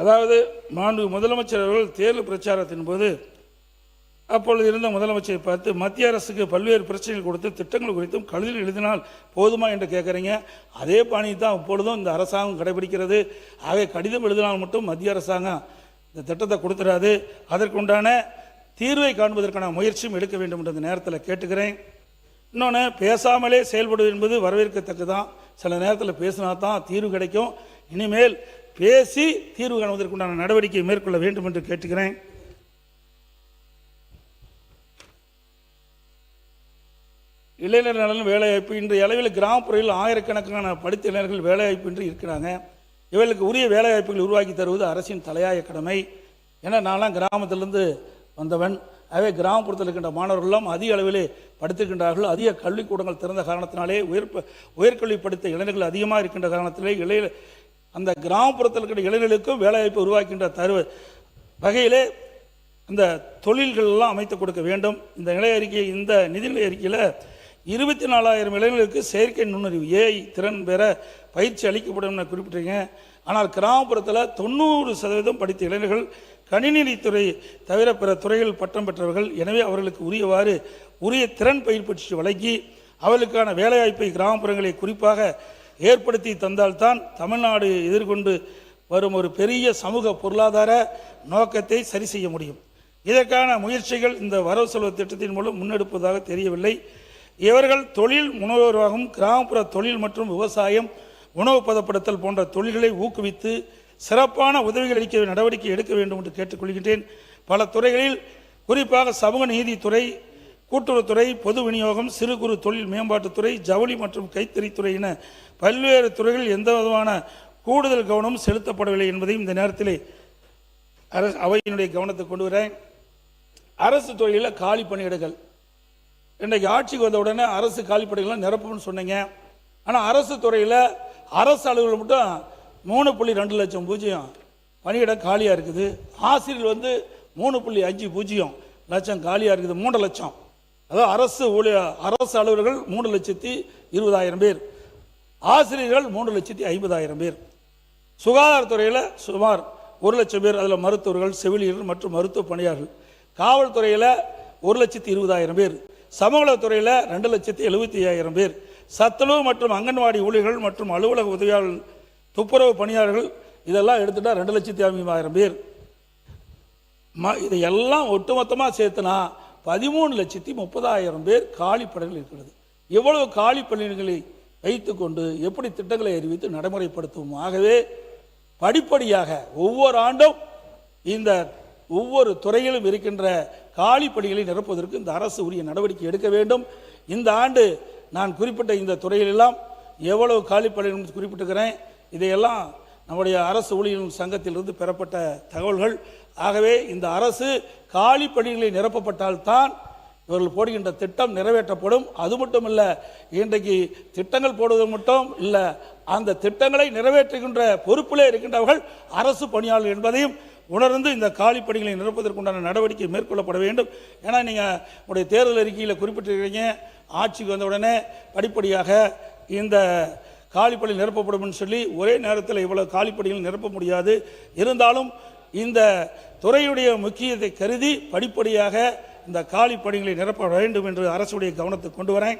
அதாவது மாண்பு முதலமைச்சர் அவர்கள் தேர்தல் பிரச்சாரத்தின் போது அப்பொழுது இருந்த முதலமைச்சரை பார்த்து மத்திய அரசுக்கு பல்வேறு பிரச்சனைகள் கொடுத்து திட்டங்கள் குறித்தும் கடிதம் எழுதினால் போதுமா என்று கேட்குறீங்க. அதே பாணி தான் இப்பொழுதும் இந்த அரசாங்கம் கடைபிடிக்கிறது. ஆக கடிதம் எழுதினால் மட்டும் மத்திய அரசாங்கம் இந்த திட்டத்தை கொடுத்துடாது, அதற்குண்டான தீர்வை காண்பதற்கான முயற்சியும் எடுக்க வேண்டும் என்ற நேரத்தில் கேட்டுக்கிறேன். இன்னொன்று, பேசாமலே செயல்படுவது என்பது வரவேற்கத்தக்கது தான். சில நேரத்தில் பேசினா தான் தீர்வு கிடைக்கும். இனிமேல் பேசி தீர்வு காணுவதற்குண்டான நடவடிக்கை மேற்கொள்ள வேண்டும் என்று கேட்டுக்கிறேன். இளைஞர் நலன் வேலைவாய்ப்பு இன்றைய அளவில் கிராமப்புறங்களில் ஆயிரக்கணக்கான படித்த இளைஞர்கள் வேலைவாய்ப்பின்றி இருக்கிறாங்க. இவர்களுக்கு உரிய வேலைவாய்ப்புகள் உருவாக்கி தருவது அரசின் தலையாய கடமை. ஏன்னா நான்லாம் கிராமத்திலிருந்து வந்தவன். ஆகவே கிராமப்புறத்தில் இருக்கின்ற மாணவர்களெல்லாம் அதிக அளவிலே படித்திருக்கின்றார்கள். அதிக கல்விக்கூடங்கள் திறந்த காரணத்தினாலே உயர்கல்வி படித்த இளைஞர்கள் அதிகமாக இருக்கின்ற காரணத்திலே அந்த கிராமப்புறத்தில் இருக்கின்ற இளைஞர்களுக்கும் வேலைவாய்ப்பு உருவாக்கின்ற வகையிலே இந்த தொழில்கள் எல்லாம் அமைத்து கொடுக்க வேண்டும். இந்த இந்த நிதிநிலை அறிக்கையில் 24,000 இளைஞர்களுக்கு செயற்கை நுண்ணறிவு ஏஐ திறன் பெற பயிற்சி அளிக்கப்படும் என குறிப்பிட்டீங்க. ஆனால் கிராமப்புறத்தில் 90% படித்த இளைஞர்கள் கணினித்துறை தவிர பிற துறைகள் பட்டம் பெற்றவர்கள். எனவே அவர்களுக்கு உரிய திறன் பயிற்சி வழங்கி அவர்களுக்கான வேலைவாய்ப்பை கிராமப்புறங்களை குறிப்பாக ஏற்படுத்தி தந்தால்தான் தமிழ்நாடு எதிர்கொண்டு வரும் ஒரு பெரிய சமூக பொருளாதார நோக்கத்தை சரி செய்ய முடியும். இதற்கான முயற்சிகள் இந்த வரவு செலவு திட்டத்தின் மூலம் முன்னெடுப்பதாக தெரியவில்லை. இவர்கள் தொழில் முனைவோராகவும் கிராமப்புற தொழில் மற்றும் விவசாயம், உணவு பதப்படுத்தல் போன்ற தொழில்களை ஊக்குவித்து சிறப்பான உதவிகள் அளிக்க நடவடிக்கை எடுக்க வேண்டும் என்று கேட்டுக்கொள்கின்றேன். பல துறைகளில் குறிப்பாக சமூக நீதித்துறை, கூட்டுறவுத்துறை, பொது விநியோகம், சிறு குறு தொழில் மேம்பாட்டுத்துறை, ஜவுளி மற்றும் கைத்தறித்துறை என பல்வேறு துறைகளில் எந்த விதமான கூடுதல் கவனம் செலுத்தப்படவில்லை என்பதையும் இந்த நேரத்தில் அவையினுடைய கவனத்தை கொண்டு வரேன். அரசு துறையில் காலி பணியிடங்கள் இன்றைக்கு ஆட்சிக்கு வந்த உடனே அரசு காலி பணியிடங்களை நிரப்பும்னு சொன்னீங்க. ஆனால் அரசு துறையில் அரசு அலுவலர்கள் மட்டும் 3.2 லட்சம் பூஜ்ஜியம் பணியிடம் காலியாக இருக்குது. ஆசிரியர்கள் 3.50 லட்சம் காலியாக இருக்குது. 3 லட்சம். அதாவது அரசு அலுவலர்கள் 3,20,000 பேர், ஆசிரியர்கள் 3,50,000 பேர். சுகாதாரத்துறையில் சுமார் 1 லட்சம் பேர், அதில் மருத்துவர்கள், செவிலியர்கள் மற்றும் மருத்துவ பணியாளர்கள். காவல்துறையில் 1,20,000 பேர். சமூகத்துறையில் 2,75,000 பேர். சத்துணவு மற்றும் அங்கன்வாடி ஊழியர்கள் மற்றும் அலுவலக உதவியாளர்கள், துப்புரவு பணியாளர்கள் இதெல்லாம் எடுத்துட்டா 2,50,000 பேர். இதையெல்லாம் ஒட்டுமொத்தமாக சேர்த்துனா 13,30,000 பேர் காலி பணிகள் இருக்கிறது. எவ்வளவு காலி பணிகளை வைத்துக்கொண்டு எப்படி திட்டங்களை அறிவித்து நடைமுறைப்படுத்துவோம். ஆகவே படிப்படியாக ஒவ்வொரு ஆண்டும் இந்த ஒவ்வொரு துறையிலும் இருக்கின்ற காலி பணிகளை நிரப்புவதற்கு இந்த அரசு உரிய நடவடிக்கை எடுக்க வேண்டும். இந்த ஆண்டு நான் குறிப்பிட்ட இந்த துறையிலெல்லாம் எவ்வளவு காலி பணிகள் குறிப்பிட்டிருக்கிறேன். இதையெல்லாம் நம்முடைய அரசு ஊழியர்கள் சங்கத்திலிருந்து பெறப்பட்ட தகவல்கள். ஆகவே இந்த அரசு காலி பணிகளை நிரப்பப்பட்டால்தான் இவர்கள் போடுகின்ற திட்டம் நிறைவேற்றப்படும். அது மட்டும் இல்லை, இன்றைக்கு திட்டங்கள் போடுவது மட்டும் இல்லை, அந்த திட்டங்களை நிறைவேற்றுகின்ற பொறுப்பிலே இருக்கின்றவர்கள் அரசு பணியாளர்கள் என்பதையும் உணர்ந்து இந்த காலி பணிகளை நிரப்புவதற்குண்டான நடவடிக்கை மேற்கொள்ளப்பட வேண்டும். ஏன்னா நீங்கள் உடைய தேர்தல் அறிக்கையில் குறிப்பிட்டிருக்கிறீங்க, ஆட்சிக்கு வந்த உடனே படிப்படியாக இந்த காலிப்பணி நிரப்பப்படும் சொல்லி ஒரே நேரத்தில் இவ்வளவு காலிப்பணிகள் நிரப்ப முடியாது. இருந்தாலும் இந்த துறையுடைய முக்கியத்தை கருதி படிப்படியாக இந்த காலி பணிகளை நிரப்ப வேண்டும் என்று அரசுடைய கவனத்தை கொண்டு வரேன்.